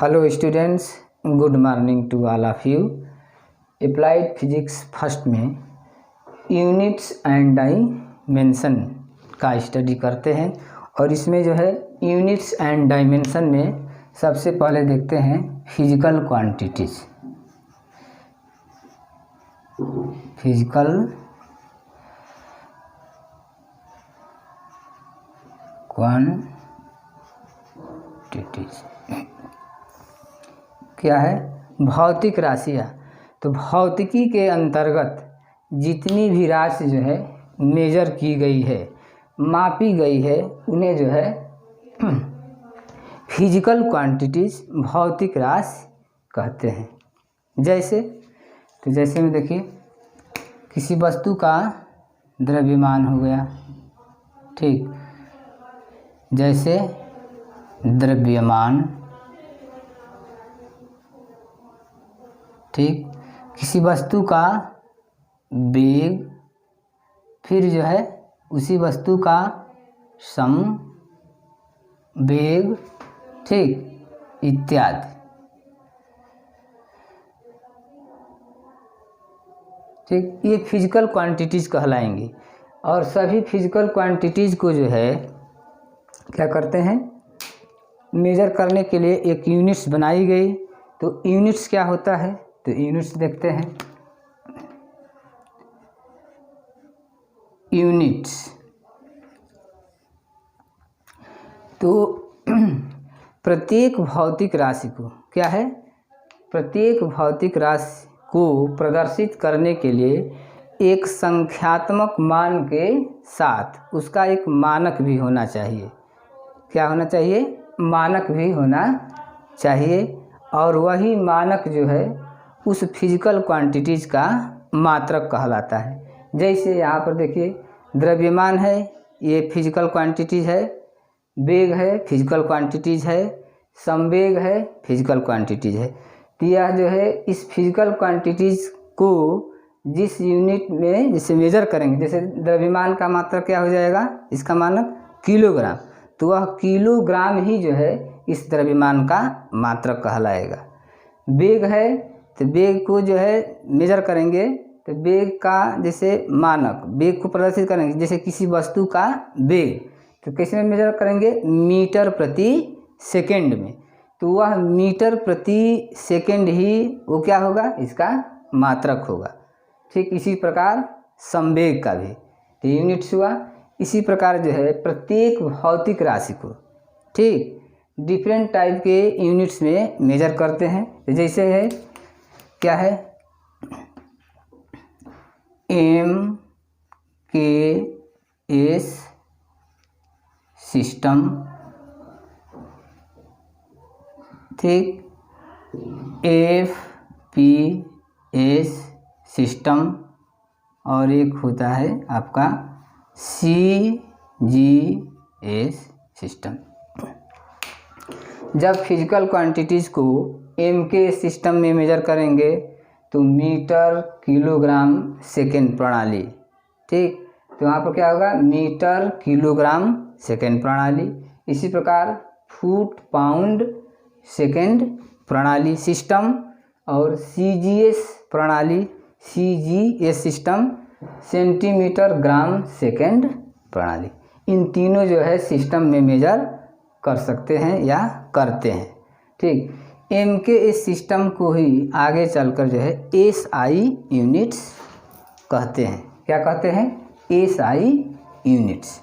Hello students, good morning to all of you. Applied physics first में units and dimension का study करते हैं और इसमें जो है यूनिट्स एंड डायमेंशन में सबसे पहले देखते हैं फिजिकल क्वांटिटीज। फिजिकल क्वांटिटीज क्या है? भौतिक राशियाँ। तो भौतिकी के अंतर्गत जितनी भी राशि जो है मेजर की गई है, मापी गई है, उन्हें जो है फिजिकल क्वांटिटीज भौतिक राशि कहते हैं। जैसे में देखिए किसी वस्तु का द्रव्यमान हो गया, ठीक, जैसे द्रव्यमान, ठीक, किसी वस्तु का वेग, फिर जो है उसी वस्तु का संवेग, ठीक, इत्यादि। ठीक, ये फिजिकल क्वांटिटीज कहलाएंगी। और सभी फिजिकल क्वांटिटीज को जो है क्या करते हैं, मेजर करने के लिए एक यूनिट्स बनाई गई। तो यूनिट्स क्या होता है, तो यूनिट्स देखते हैं। यूनिट्स तो प्रत्येक भौतिक राशि को क्या है, प्रत्येक भौतिक राशि को प्रदर्शित करने के लिए एक संख्यात्मक मान के साथ उसका एक मानक भी होना चाहिए। क्या होना चाहिए? मानक भी होना चाहिए। और वही मानक जो है उस फिजिकल क्वांटिटीज का मात्रक कहलाता है। जैसे यहाँ पर देखिए द्रव्यमान है, ये फिजिकल क्वांटिटीज है, वेग है, फिजिकल क्वांटिटीज है, संवेग है, फिजिकल क्वांटिटीज है। तो यह जो है इस फिजिकल क्वांटिटीज को जिस यूनिट में जैसे मेजर करेंगे, जैसे द्रव्यमान का मात्रक क्या हो जाएगा, इसका मानक किलोग्राम, तो वह किलोग्राम ही जो है इस द्रव्यमान का मात्रक कहलाएगा। वेग है तो वेग को जो है मेजर करेंगे, तो वेग का जैसे मानक, वेग को प्रदर्शित करेंगे, जैसे किसी वस्तु का वेग तो कैसे में मेजर करेंगे, मीटर प्रति सेकंड में। तो वह मीटर प्रति सेकंड ही वो क्या होगा, इसका मात्रक होगा। ठीक, इसी प्रकार संवेग का भी तो यूनिट्स हुआ। इसी प्रकार जो है प्रत्येक भौतिक राशि को, ठीक, डिफरेंट टाइप के यूनिट्स में मेजर करते हैं। जैसे है क्या है, MKS सिस्टम, ठीक, FPS सिस्टम, और एक होता है आपका CGS सिस्टम। जब फिजिकल क्वांटिटीज़ को MK सिस्टम में मेजर करेंगे तो मीटर किलोग्राम सेकेंड प्रणाली, ठीक, तो वहाँ पर क्या होगा, मीटर किलोग्राम सेकेंड प्रणाली। इसी प्रकार फुट पाउंड सेकेंड प्रणाली सिस्टम, और CGS प्रणाली, CGS system centimetre gram second प्रणाली। इन तीनों जो है सिस्टम में मेजर कर सकते हैं या करते हैं। ठीक, MKS सिस्टम को ही आगे चलकर जो है SI यूनिट्स कहते हैं। क्या कहते हैं? SI units.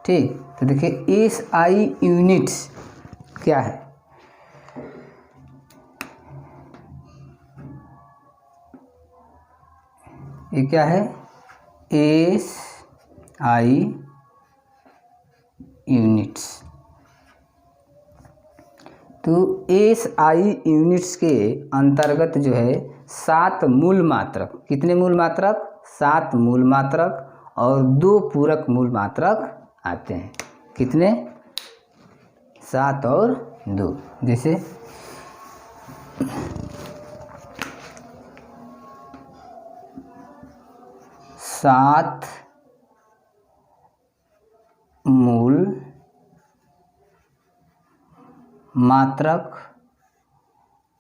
ठीक, तो देखिए SI यूनिट्स क्या है, ये क्या है, SI यूनिट्स। तो SI यूनिट्स के अंतर्गत जो है 7 मूल मात्रक, कितने मूल मात्रक, 7 मूल मात्रक और 2 पूरक मूल मात्रक आते हैं। कितने? 7 और 2। जैसे 7 मूल मात्रक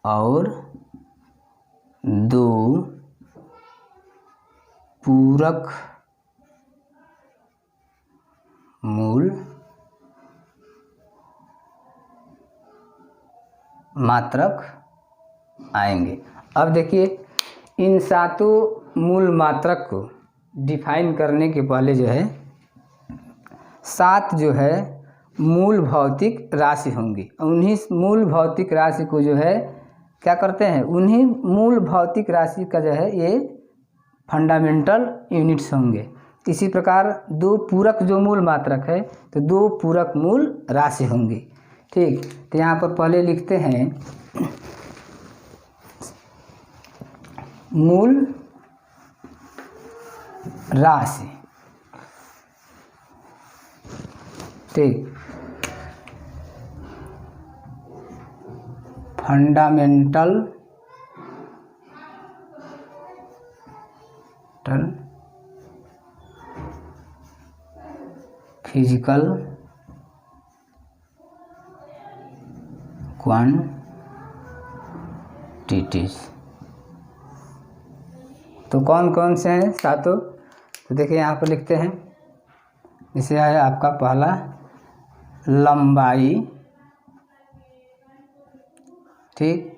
और 2 पूरक मूल मात्रक आएंगे। अब देखिए, इन 7 मूल मात्रक को डिफाइन करने के पहले जो है 7 जो है मूल भौतिक राशि होंगी। उन्हीं मूल भौतिक राशि को जो है क्या करते हैं, उन्हीं मूल भौतिक राशि का जो है ये फंडामेंटल यूनिट्स होंगे। इसी प्रकार 2 पूरक जो मूल मात्रक है तो 2 पूरक मूल राशि होंगी। ठीक, तो यहाँ पर पहले लिखते हैं मूल राशि। ठीक, फंडामेंटल फिजिकल क्वांटिटीज। तो कौन कौन से हैं 7? तो देखिए यहाँ पर लिखते हैं, इसे है आपका पहला लंबाई। ठीक,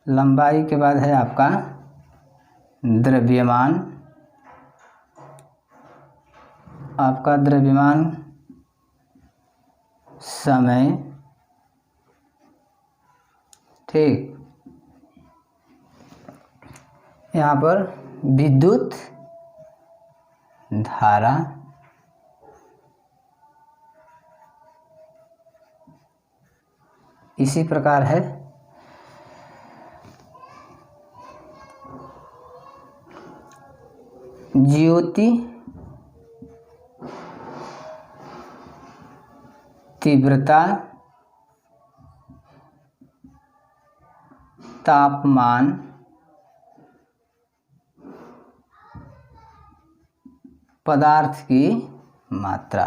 लंबाई के बाद है आपका द्रव्यमान। आपका द्रव्यमान, समय। ठीक, यहाँ पर विद्युत धारा। इसी प्रकार है ज्योति तीव्रता, तापमान, पदार्थ की मात्रा।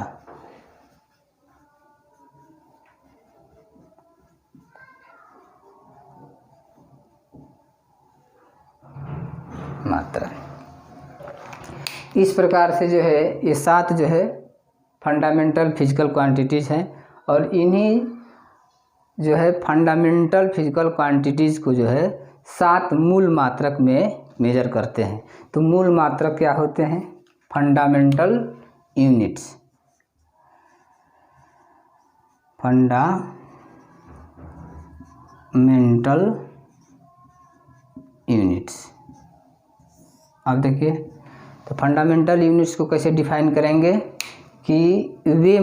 इस प्रकार से जो है ये 7 जो है फंडामेंटल फिजिकल क्वांटिटीज़ हैं, और इन्हीं जो है फंडामेंटल फिजिकल क्वांटिटीज़ को जो है 7 मूल मात्रक में मेजर करते हैं। तो मूल मात्रक क्या होते हैं? Fundamental units. Fundamental units. अब देखिए, तो फंडामेंटल यूनिट्स को कैसे डिफाइन करेंगे कि वे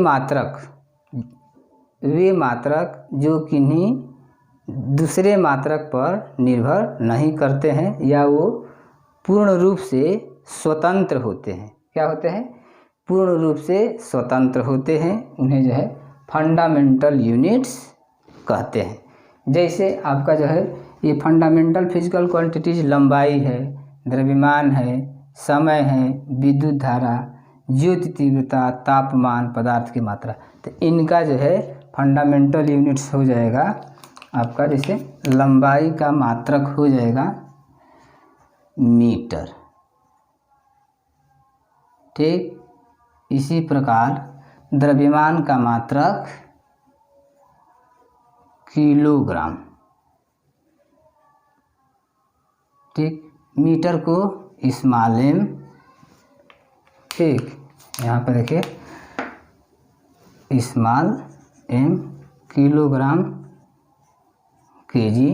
मात्रक जो किन्हीं दूसरे मात्रक पर निर्भर नहीं करते हैं या वो पूर्ण रूप से स्वतंत्र होते हैं। क्या होते हैं? पूर्ण रूप से स्वतंत्र होते हैं। उन्हें जो है फंडामेंटल यूनिट्स कहते हैं। जैसे आपका जो है ये फंडामेंटल फिजिकल क्वांटिटीज लंबाई है, द्रव्यमान है, समय है, विद्युत धारा, ज्योति तीव्रता, तापमान, पदार्थ की मात्रा। तो इनका जो है फंडामेंटल यूनिट्स हो जाएगा आपका, जैसे लंबाई का मात्रक हो जाएगा मीटर। ठीक, इसी प्रकार द्रव्यमान का मात्रक किलोग्राम। ठीक, मीटर को स्मॉल एम। ठीक, यहाँ पर देखिए स्मॉल एम, किलोग्राम केजी।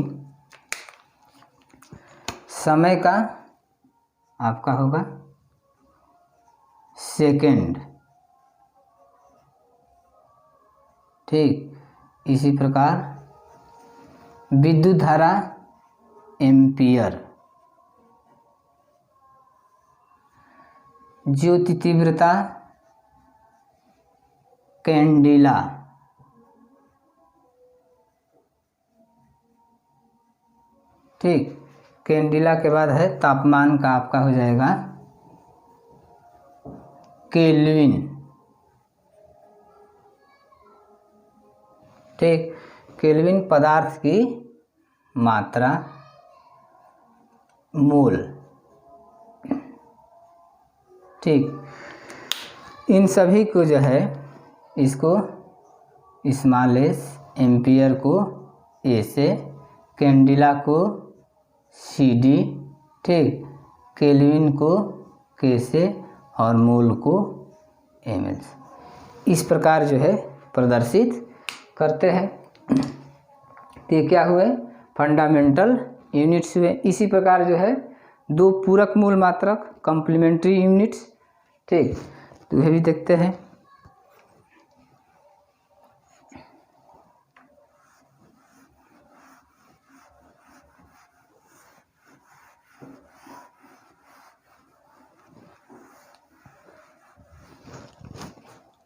समय का आपका होगा सेकंड। ठीक, इसी प्रकार विद्युत धारा एम्पियर। ज्योति तीव्रता कैंडिला। ठीक, कैंडिला के बाद है तापमान का आपका हो जाएगा केल्विन। ठीक, केल्विन पदार्थ की मात्रा मोल। ठीक, इन सभी को जो है इसको स्मॉल एस, एम्पियर को ए से, कैंडिला को सी डी, ठीक, केल्विन को के से और मोल को एम एल, इस प्रकार जो है प्रदर्शित करते हैं। तो ये क्या हुए? फंडामेंटल यूनिट्स हुए। इसी प्रकार जो है दो पूरक मूल मात्रक कॉम्प्लीमेंट्री यूनिट्स, ठीक, तो यह भी देखते हैं।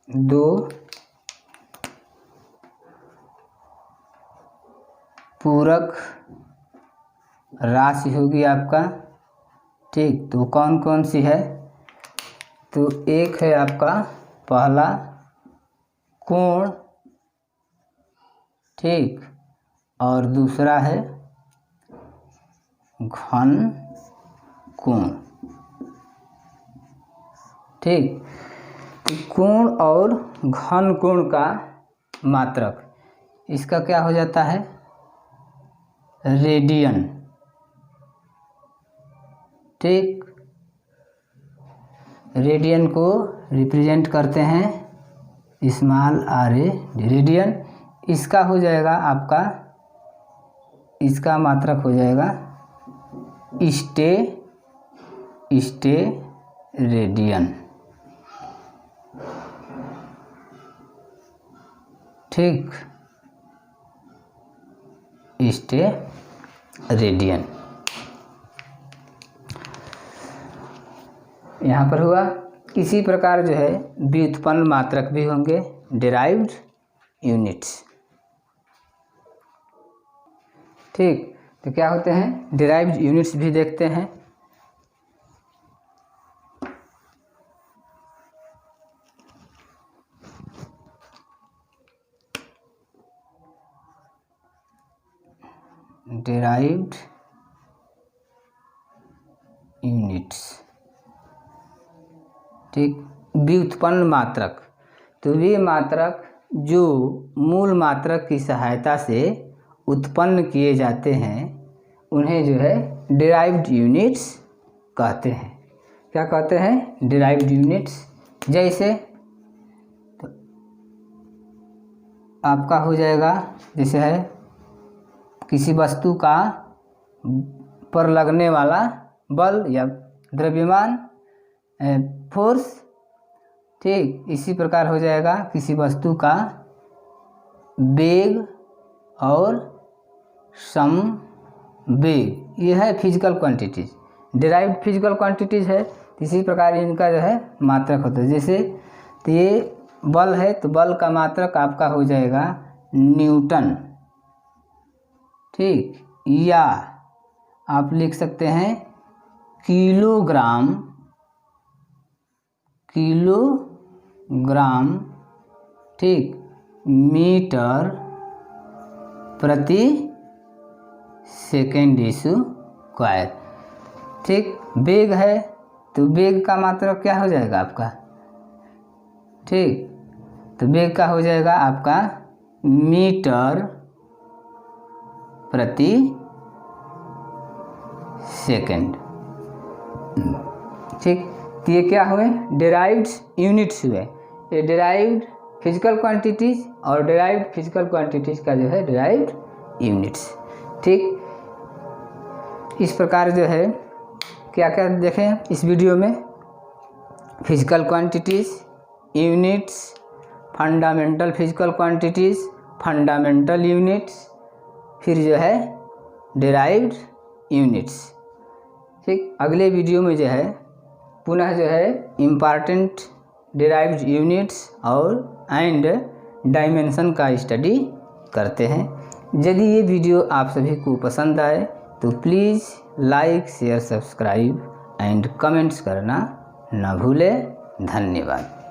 दो पूरक राशि होगी आपका, ठीक, तो कौन कौन सी है? तो एक है आपका पहला कोण, ठीक, और दूसरा है घन कोण, ठीक। तो कोण और घन कोण का मात्रक इसका क्या हो जाता है? रेडियन, ठीक। रेडियन को रिप्रेजेंट करते हैं स्मॉल आर ए, रेडियन। इसका हो जाएगा आपका, इसका मात्रक हो जाएगा स्टे रेडियन, ठीक, स्टे रेडियन। यहाँ पर हुआ। इसी प्रकार जो है व्युत्पन्न मात्रक भी होंगे, डिराइव्ड यूनिट्स, ठीक। तो क्या होते हैं? डिराइव्ड यूनिट्स भी देखते हैं। डिराइव्ड यूनिट्स, ठीक, व्युत्पन्न मात्रक, तो वे मात्रक जो मूल मात्रक की सहायता से उत्पन्न किए जाते हैं उन्हें जो है डिराइव्ड यूनिट्स कहते हैं। क्या कहते हैं? Derived units. जैसे तो आपका हो जाएगा, जैसे है किसी वस्तु का पर लगने वाला बल या द्रव्यमान, फोर्स, ठीक। इसी प्रकार हो जाएगा किसी वस्तु का वेग और समवेग, यह है physical quantities, derived physical quantities है। इसी प्रकार इनका जो है मात्रक होता है। जैसे तो ये बल है तो बल का मात्रक आपका हो जाएगा न्यूटन, ठीक, या आप लिख सकते हैं किलोग्राम, ठीक, मीटर प्रति सेकेंड स्क्वायर, ठीक। वेग है तो वेग का मात्रक क्या हो जाएगा आपका? ठीक, तो वेग का हो जाएगा आपका मीटर प्रति सेकेंड, ठीक। तो ये क्या हुए? डिराइव्ड यूनिट्स हुए। ये डिराइव्ड फिजिकल क्वांटिटीज और डिराइव्ड फिजिकल क्वांटिटीज का जो है डिराइव्ड यूनिट्स, ठीक। इस प्रकार जो है क्या क्या देखें इस वीडियो में? Physical quantities, units, fundamental physical quantities, fundamental units, फिर जो है डिराइव्ड यूनिट्स, ठीक। अगले वीडियो में जो है पुनः जो है इम्पॉर्टेंट डिराइव्ड यूनिट्स और एंड डायमेंशन का स्टडी करते हैं। यदि ये वीडियो आप सभी को पसंद आए तो please like, share, subscribe and comments करना न भूलें। धन्यवाद।